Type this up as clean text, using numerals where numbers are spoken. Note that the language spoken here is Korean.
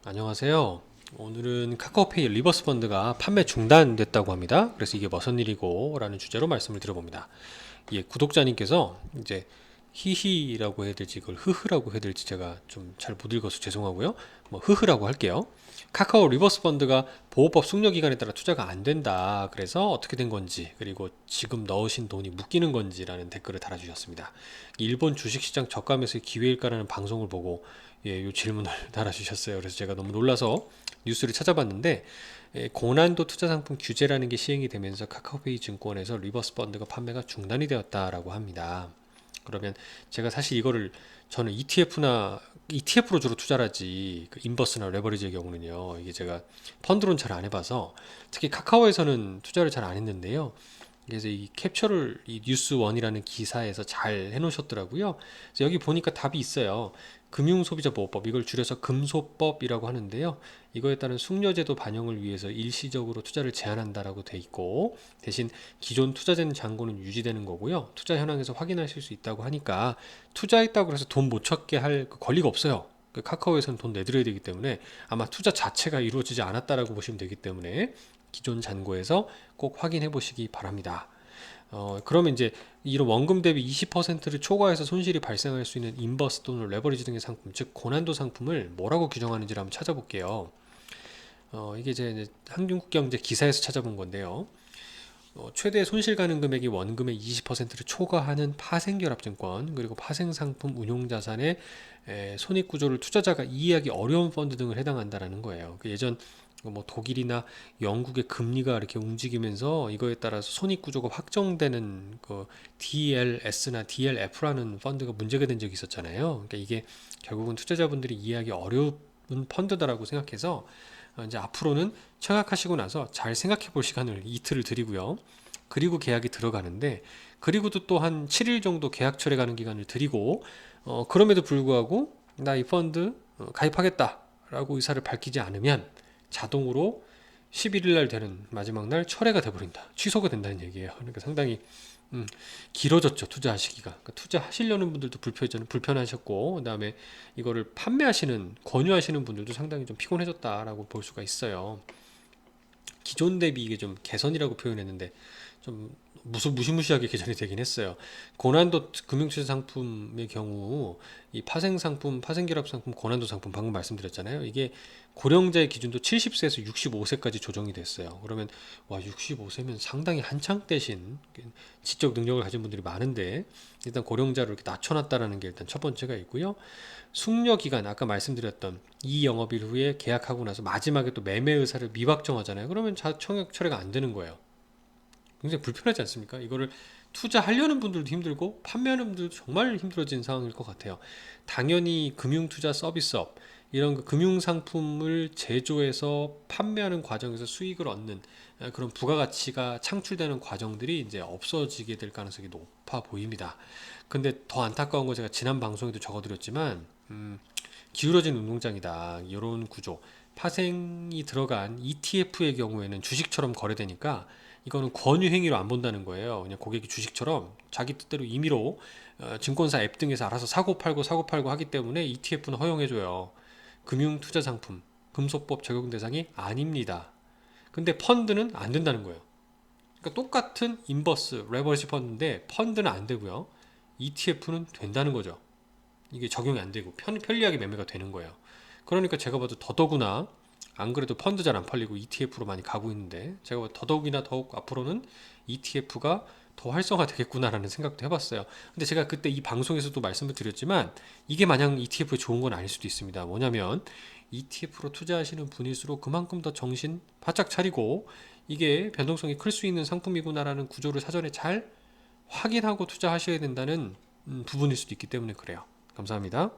안녕하세요. 오늘은 카카오페이 리버스 펀드가 판매 중단됐다고 합니다. 그래서 이게 무슨 일이고 라는 주제로 말씀을 드려봅니다. 예, 구독자님께서 이제 히히라고 해야 될지 이걸 흐흐라고 해야 될지 제가 좀 잘 못 읽어서 죄송하고요. 뭐 흐흐라고 할게요. 카카오 리버스 펀드가 보호법 숙려 기간에 따라 투자가 안 된다. 그래서 어떻게 된 건지, 그리고 지금 넣으신 돈이 묶이는 건지라는 댓글을 달아주셨습니다. 일본 주식시장 저가 매수의 기회일까라는 방송을 보고 이 질문을 달아주셨어요. 그래서 제가 너무 놀라서 뉴스를 찾아봤는데, 고난도 투자 상품 규제라는 게 시행이 되면서 카카오페이 증권에서 리버스 펀드가 판매가 중단이 되었다라고 합니다. 그러면 제가 사실 이거를 저는 ETF로 주로 투자를 하지, 그 인버스나 레버리지의 경우는요, 이게 제가 펀드론 잘 안 해봐서, 특히 카카오에서는 투자를 잘 안 했는데요. 그래서 이 캡처를 이 뉴스원이라는 기사에서 잘 해놓으셨더라고요. 그래서 여기 보니까 답이 있어요. 금융소비자보호법, 이걸 줄여서 금소법이라고 하는데요. 이거에 따른 숙려제도 반영을 위해서 일시적으로 투자를 제한한다라고 돼 있고, 대신 기존 투자된 잔고는 유지되는 거고요. 투자 현황에서 확인하실 수 있다고 하니까, 투자했다고 해서 돈 못 찾게 할 그 권리가 없어요. 그 카카오에서는 돈 내드려야 되기 때문에 아마 투자 자체가 이루어지지 않았다라고 보시면 되기 때문에 기존 잔고에서 꼭 확인해 보시기 바랍니다. 그러면 이제 이런 원금 대비 20%를 초과해서 손실이 발생할 수 있는 인버스 또는 레버리지 등의 상품, 즉 고난도 상품을 뭐라고 규정하는지를 한번 찾아볼게요. 이게 이제 한국경제 기사에서 찾아본 건데요. 최대 손실 가능 금액이 원금의 20%를 초과하는 파생결합증권, 그리고 파생상품 운용자산의 손익구조를 투자자가 이해하기 어려운 펀드 등을 해당한다라는 거예요. 그 예전 뭐 독일이나 영국의 금리가 이렇게 움직이면서 이거에 따라서 손익구조가 확정되는 그 DLS나 DLF라는 펀드가 문제가 된 적이 있었잖아요. 그러니까 이게 결국은 투자자분들이 이해하기 어려운 펀드다라고 생각해서 이제 앞으로는 청약하시고 나서 잘 생각해 볼 시간을 이틀을 드리고요. 그리고 계약이 들어가는데, 그리고도 또 한 7일 정도 계약 철회 가는 기간을 드리고, 그럼에도 불구하고 나 이 펀드 가입하겠다 라고 의사를 밝히지 않으면 자동으로 11일 날 되는 마지막 날 철회가 돼버린다, 취소가 된다는 얘기예요. 그러니까 상당히 음, 길어졌죠, 투자하시기가. 그러니까 투자하시려는 분들도 불편하셨고, 그다음에 이거를 판매하시는, 권유하시는 분들도 상당히 좀 피곤해졌다라고 볼 수가 있어요. 기존 대비 이게 좀 개선이라고 표현했는데 좀 무시무시하게 개선이 되긴 했어요. 고난도 금융투자 상품의 경우 이 파생 상품, 파생결합 상품, 고난도 상품 방금 말씀드렸잖아요. 이게 고령자의 기준도 70세에서 65세까지 조정이 됐어요. 그러면 와, 65세면 상당히 한창 대신 지적 능력을 가진 분들이 많은데, 일단 고령자를 이렇게 낮춰놨다라는 게 일단 첫 번째가 있고요. 숙려 기간, 아까 말씀드렸던 이 영업일 후에 계약하고 나서 마지막에 또 매매 의사를 미확정하잖아요. 그러면 청약 철회가 안 되는 거예요. 굉장히 불편하지 않습니까? 이거를 투자하려는 분들도 힘들고 판매하는 분들도 정말 힘들어진 상황일 것 같아요. 당연히 금융투자 서비스업, 이런 그 금융상품을 제조해서 판매하는 과정에서 수익을 얻는 그런 부가가치가 창출되는 과정들이 이제 없어지게 될 가능성이 높아 보입니다. 근데 더 안타까운 건 제가 지난 방송에도 적어드렸지만, 기울어진 운동장이다, 이런 구조, 파생이 들어간 ETF의 경우에는 주식처럼 거래되니까 이거는 권유 행위로 안 본다는 거예요. 그냥 고객이 주식처럼 자기 뜻대로 임의로 증권사 앱 등에서 알아서 사고 팔고 하기 때문에 ETF는 허용해줘요. 금융투자상품, 금소법 적용 대상이 아닙니다. 근데 펀드는 안 된다는 거예요. 그러니까 똑같은 인버스, 레버리지 펀드인데 펀드는 안 되고요. ETF는 된다는 거죠. 이게 적용이 안 되고 편리하게 매매가 되는 거예요. 그러니까 제가 봐도 더더구나, 안 그래도 펀드 잘 안 팔리고 ETF로 많이 가고 있는데, 제가 봐도 더더욱이나 더욱 앞으로는 ETF가 더 활성화 되겠구나라는 생각도 해봤어요. 근데 제가 그때 이 방송에서도 말씀을 드렸지만 이게 마냥 ETF에 좋은 건 아닐 수도 있습니다. 뭐냐면 ETF로 투자하시는 분일수록 그만큼 더 정신 바짝 차리고 이게 변동성이 클 수 있는 상품이구나라는 구조를 사전에 잘 확인하고 투자하셔야 된다는 부분일 수도 있기 때문에 그래요. 감사합니다.